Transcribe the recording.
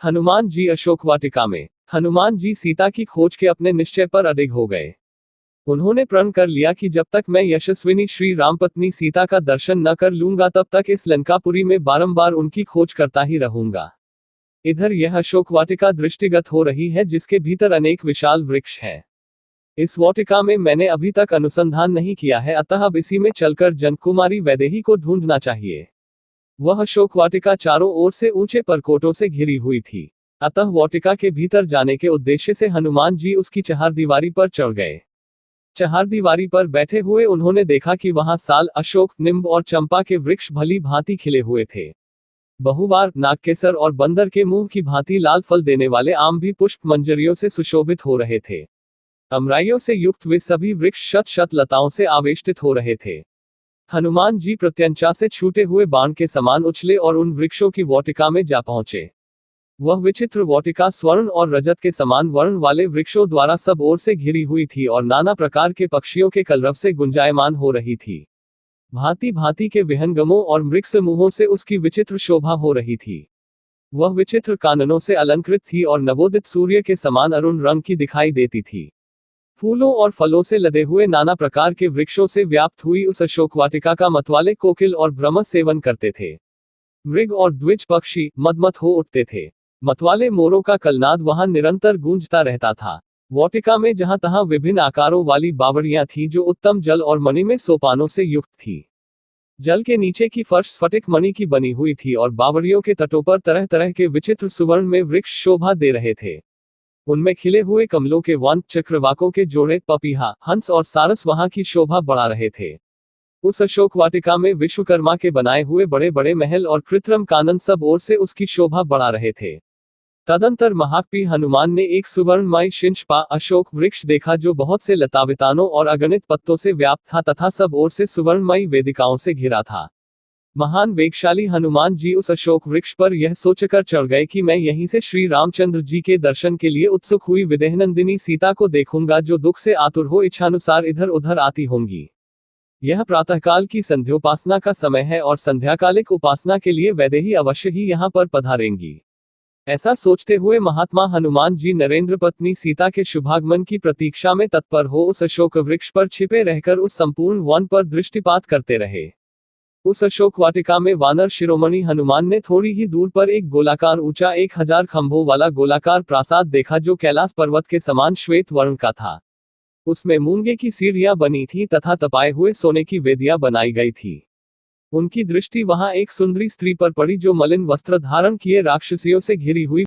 हनुमान जी अशोक वाटिका में। हनुमान जी सीता की खोज के अपने निश्चय पर अडिग हो गए। उन्होंने प्रण कर लिया कि जब तक मैं यशस्विनी श्री रामपत्नी सीता का दर्शन न कर लूंगा तब तक इस लंकापुरी में बारंबार उनकी खोज करता ही रहूंगा। इधर यह अशोक वाटिका दृष्टिगत हो रही है जिसके भीतर अनेक विशाल वृक्ष हैं। इस वाटिका में मैंने अभी तक अनुसंधान नहीं किया है, अतः अब इसी में चलकर जनकुमारी वैदेही को ढूंढना चाहिए। वह अशोक वाटिका चारों ओर से ऊंचे परकोटों से घिरी हुई थी, अतः वाटिका के भीतर जाने के उद्देश्य से हनुमान जी उसकी चहारदीवारी पर चढ़ गए। चहारदीवारी पर बैठे हुए उन्होंने देखा कि वहां साल, अशोक, नींब और चंपा के वृक्ष भली भांति खिले हुए थे। बहुवार, नागकेसर और बंदर के मुंह की भांति लाल फल देने वाले आम भी पुष्प मंजरियों से सुशोभित हो रहे थे। अमराइयों से युक्त वे सभी वृक्ष शत शत लताओं से आवेष्टित हो रहे थे। हनुमान जी प्रत्यंचा से छूटे हुए बाण के समान उछले और उन वृक्षों की वाटिका में जा पहुंचे। वह विचित्र वाटिका स्वर्ण और रजत के समान वर्ण वाले वृक्षों द्वारा सब ओर से घिरी हुई थी और नाना प्रकार के पक्षियों के कलरव से गुंजायमान हो रही थी। भांति भांति के विहंगमों और मृग समूहों से उसकी विचित्र शोभा हो रही थी। वह विचित्र काननों से अलंकृत थी और नवोदित सूर्य के समान अरुण रंग की दिखाई देती थी। फूलों और फलों से लदे हुए नाना प्रकार के वृक्षों से व्याप्त हुई उस अशोक वाटिका का मतवाले कोकिल और भ्रमर सेवन करते थे। मृग और द्विज पक्षी मदमत हो उठते थे। मतवाले मोरों का कलनाद वहां निरंतर गूंजता रहता था। वाटिका में जहां तहां विभिन्न आकारों वाली बावड़ियां थीं जो उत्तम जल और मणि में सोपानों से युक्त थी। जल के नीचे की फर्श स्फटिक मणि की बनी हुई थी और बावड़ियों के तटों पर तरह तरह के विचित्र सुवर्ण में वृक्ष शोभा दे रहे थे। उनमें खिले हुए कमलों के वन, चक्रवाकों के जोड़े, पपीहा, हंस और सारस वहां की शोभा बढ़ा रहे थे। उस अशोक वाटिका में विश्वकर्मा के बनाए हुए बड़े बड़े महल और कृत्रिम कानन सब ओर से उसकी शोभा बढ़ा रहे थे। तदंतर महाकपि हनुमान ने एक सुवर्णमय शिंशपा अशोक वृक्ष देखा जो बहुत से लतावितानों और अगणित पत्तों से व्याप्त था तथा सब ओर से सुवर्णमयी वेदिकाओं से घिरा था। महान वेगशाली हनुमान जी उस अशोक वृक्ष पर यह सोचकर चढ़ गए कि मैं यहीं से श्री रामचंद्र जी के दर्शन के लिए उत्सुक हुई विदेहनंदिनी सीता को देखूंगा जो दुख से आतुर हो इच्छानुसार इधर उधर आती होंगी। यह प्रातःकाल की संध्योपासना का समय है और संध्याकालिक उपासना के लिए वैदेही अवश्य ही यहाँ पर पधारेंगी। ऐसा सोचते हुए महात्मा हनुमान जी नरेंद्र पत्नी सीता के शुभागमन की प्रतीक्षा में तत्पर हो उस अशोक वृक्ष पर छिपे रहकर उस संपूर्ण वन पर दृष्टिपात करते रहे। उस अशोक वाटिका में वानर शिरोमणि हनुमान ने थोड़ी ही दूर पर एक गोलाकार ऊंचा 1000 खंभों वाला गोलाकार प्रासाद देखा जो कैलाश पर्वत के समान श्वेत वर्ण का था। उसमें मूंगे की सीढ़ियां बनी थी तथा तपाए हुए सोने की वेदियां बनाई गई थी। उनकी दृष्टि वहां एक सुंदरी स्त्री पर पड़ी जो मलिन वस्त्र धारण किए राक्षसियों से घिरी हुई